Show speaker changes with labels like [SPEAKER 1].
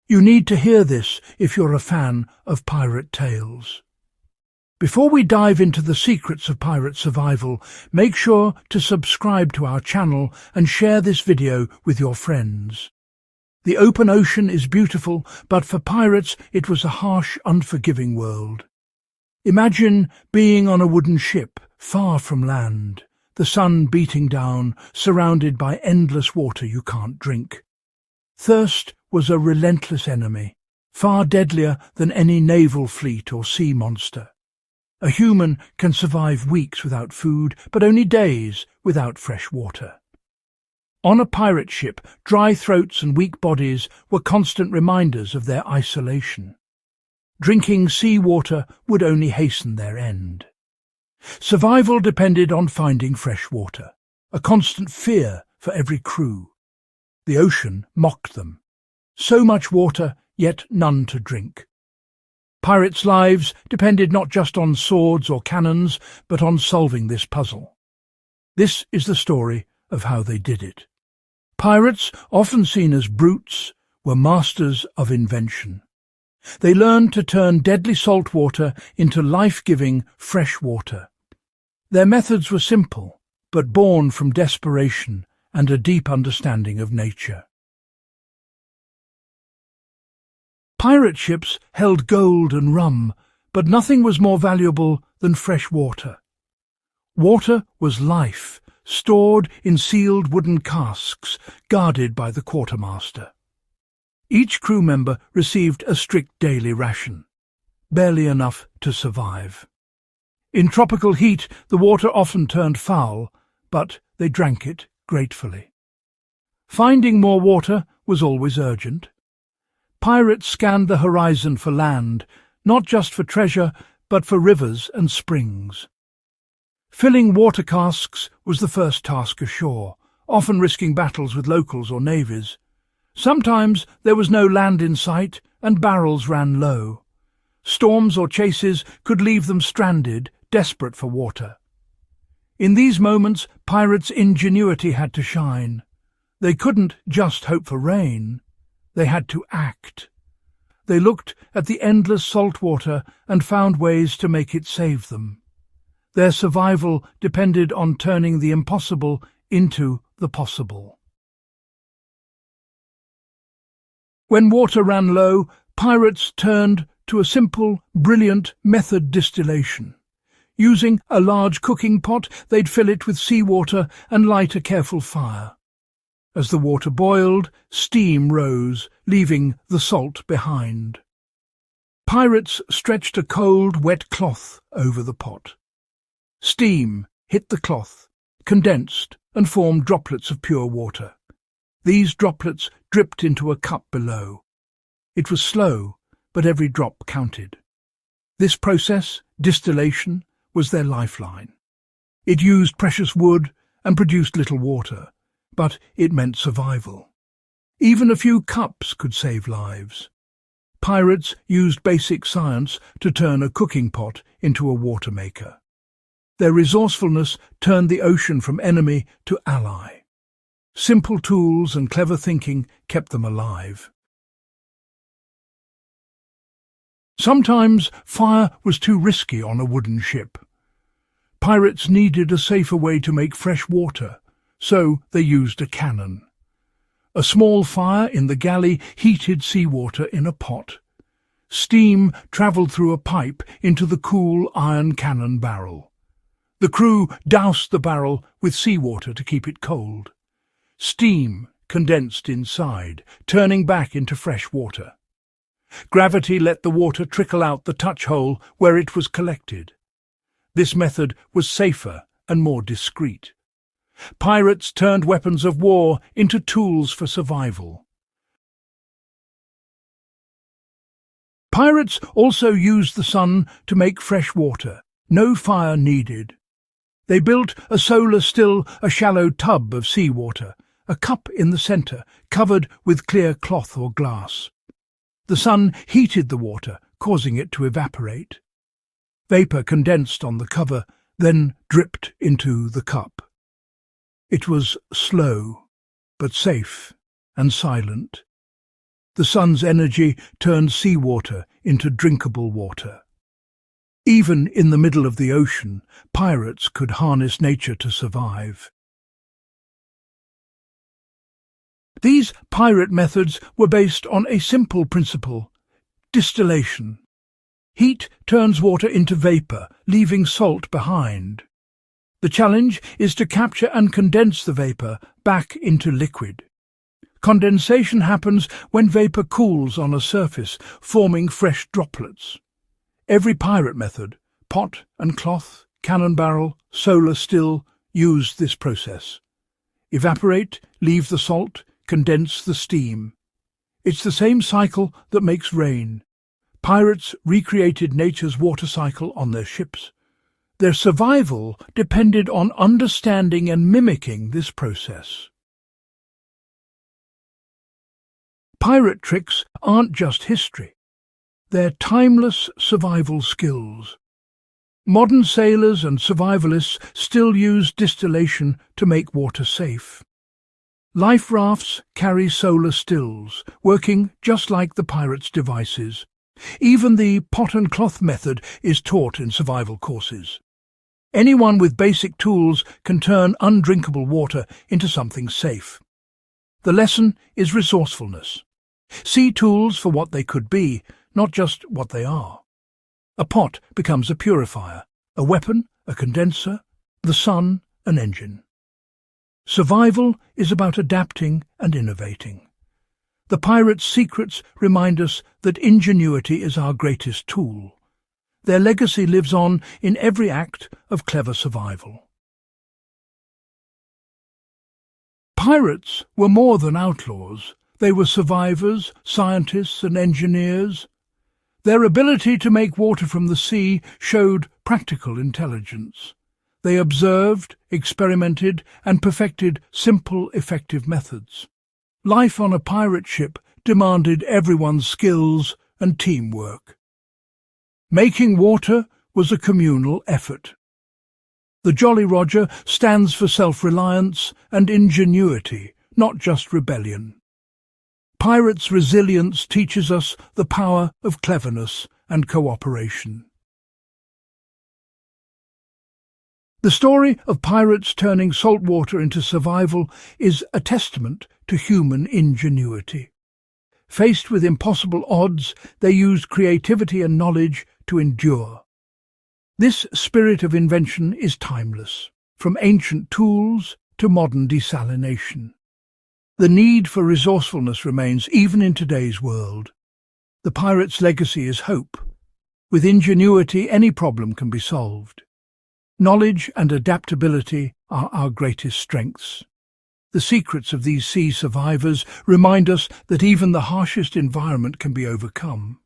[SPEAKER 1] You need to hear this if you're a fan of pirate tales. Before we dive into the secrets of pirate survival, make sure to subscribe to our channel and share this video with your friends. The open ocean is beautiful, but for pirates it was a harsh, unforgiving world. Imagine being on a wooden ship, far from land, the sun beating down, surrounded by endless water you can't drink. Thirst was a relentless enemy, far deadlier than any naval fleet or sea monster. A human can survive weeks without food, but only days without fresh water. On a pirate ship, dry throats and weak bodies were constant reminders of their isolation. Drinking seawater would only hasten their end. Survival depended on finding fresh water, a constant fear for every crew. The ocean mocked them. So much water, yet none to drink. Pirates' lives depended not just on swords or cannons, but on solving this puzzle. This is the story of how they did it. Pirates, often seen as brutes, were masters of invention. They learned to turn deadly salt water into life-giving fresh water. Their methods were simple, but born from desperation and a deep understanding of nature. Pirate ships held gold and rum, but nothing was more valuable than fresh water. Water was life, stored in sealed wooden casks, guarded by the quartermaster. Each crew member received a strict daily ration, barely enough to survive. In tropical heat, the water often turned foul, but they drank it gratefully. Finding more water was always urgent. Pirates scanned the horizon for land, not just for treasure, but for rivers and springs. Filling water casks was the first task ashore, often risking battles with locals or navies. Sometimes there was no land in sight, and barrels ran low. Storms or chases could leave them stranded, desperate for water. In these moments, pirates' ingenuity had to shine. They couldn't just hope for rain. They had to act. They looked at the endless salt water and found ways to make it save them. Their survival depended on turning the impossible into the possible. When water ran low, pirates turned to a simple, brilliant method: distillation. Using a large cooking pot, they'd fill it with seawater and light a careful fire. As the water boiled, steam rose, leaving the salt behind. Pirates stretched a cold, wet cloth over the pot. Steam hit the cloth, condensed, and formed droplets of pure water. These droplets dripped into a cup below. It was slow, but every drop counted. This process, distillation, was their lifeline. It used precious wood and produced little water, but it meant survival. Even a few cups could save lives. Pirates used basic science to turn a cooking pot into a water maker. Their resourcefulness turned the ocean from enemy to ally. Simple tools and clever thinking kept them alive. Sometimes fire was too risky on a wooden ship. Pirates needed a safer way to make fresh water, so they used a cannon. A small fire in the galley heated seawater in a pot. Steam travelled through a pipe into the cool iron cannon barrel. The crew doused the barrel with seawater to keep it cold. Steam condensed inside, turning back into fresh water. Gravity let the water trickle out the touch hole where it was collected. This method was safer and more discreet. Pirates turned weapons of war into tools for survival. Pirates also used the sun to make fresh water, no fire needed. They built a solar still, a shallow tub of seawater, a cup in the centre, covered with clear cloth or glass. The sun heated the water, causing it to evaporate. Vapour condensed on the cover, then dripped into the cup. It was slow, but safe and silent. The sun's energy turned seawater into drinkable water. Even in the middle of the ocean, pirates could harness nature to survive. These pirate methods were based on a simple principle: distillation. Heat turns water into vapor, leaving salt behind. The challenge is to capture and condense the vapor back into liquid. Condensation happens when vapor cools on a surface, forming fresh droplets. Every pirate method, pot and cloth, cannon barrel, solar still, used this process. Evaporate, leave the salt, condense the steam. It's the same cycle that makes rain. Pirates recreated nature's water cycle on their ships. Their survival depended on understanding and mimicking this process. Pirate tricks aren't just history. They're timeless survival skills. Modern sailors and survivalists still use distillation to make water safe. Life rafts carry solar stills, working just like the pirates' devices. Even the pot and cloth method is taught in survival courses. Anyone with basic tools can turn undrinkable water into something safe. The lesson is resourcefulness. See tools for what they could be, not just what they are. A pot becomes a purifier, a weapon, a condenser, the sun, an engine. Survival is about adapting and innovating. The pirates' secrets remind us that ingenuity is our greatest tool. Their legacy lives on in every act of clever survival. Pirates were more than outlaws. They were survivors, scientists and engineers. Their ability to make water from the sea showed practical intelligence. They observed, experimented and perfected simple, effective methods. Life on a pirate ship demanded everyone's skills and teamwork. Making water was a communal effort. The Jolly Roger stands for self-reliance and ingenuity, not just rebellion. Pirates' resilience teaches us the power of cleverness and cooperation. The story of pirates turning salt water into survival is a testament to human ingenuity. Faced with impossible odds, they used creativity and knowledge to endure. This spirit of invention is timeless, from ancient tools to modern desalination. The need for resourcefulness remains even in today's world. The pirate's legacy is hope. With ingenuity, any problem can be solved. Knowledge and adaptability are our greatest strengths. The secrets of these sea survivors remind us that even the harshest environment can be overcome.